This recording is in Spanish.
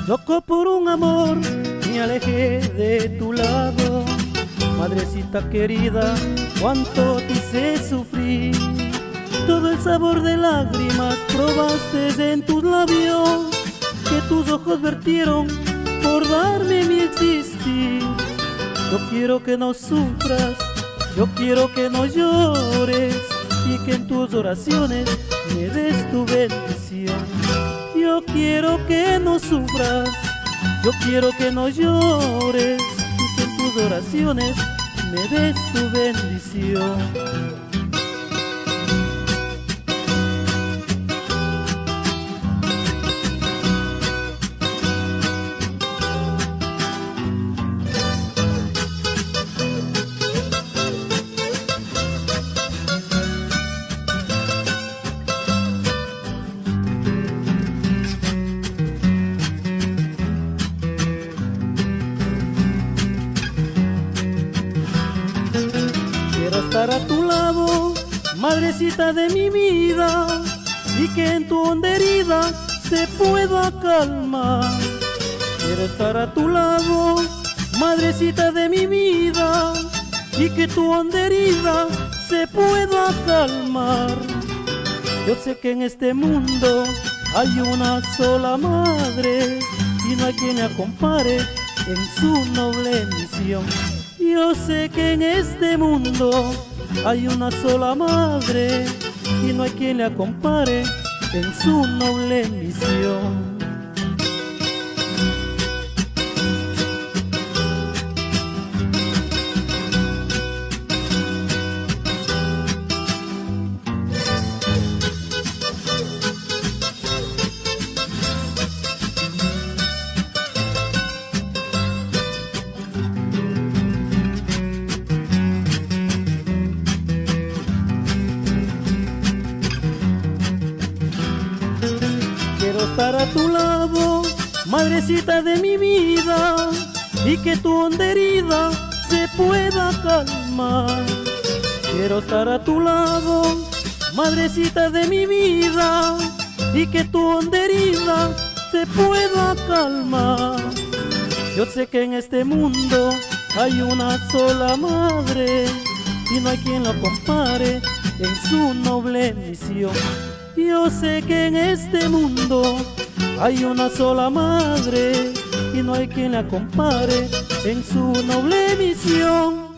Loco por un amor, me alejé de tu lado. Madrecita querida, cuánto te hice sufrir. Todo el sabor de lágrimas probaste en tus labios, que tus ojos vertieron por darme mi existir. Yo quiero que no sufras, yo quiero que no llores, y que en tus oraciones me des tu bendición. Yo quiero que no sufras, yo quiero que no llores, y que en tus oraciones me des tu bendición. Estar a tu lado, madrecita de mi vida, y que en tu honda herida se pueda calmar. Quiero estar a tu lado, madrecita de mi vida, y que tu honda herida se pueda calmar. Yo sé que en este mundo hay una sola madre, y no hay quien la compare en su noble misión. Yo sé que en este mundo hay una sola madre, y no hay quien la compare en su noble misión. Quiero estar a tu lado, madrecita de mi vida, y que tu honda herida se pueda calmar. Quiero estar a tu lado, madrecita de mi vida, y que tu honda herida se pueda calmar. Yo sé que en este mundo hay una sola madre, y no hay quien la compare en su noble misión. Yo sé que en este mundo hay una sola madre, y no hay quien la compare en su noble misión.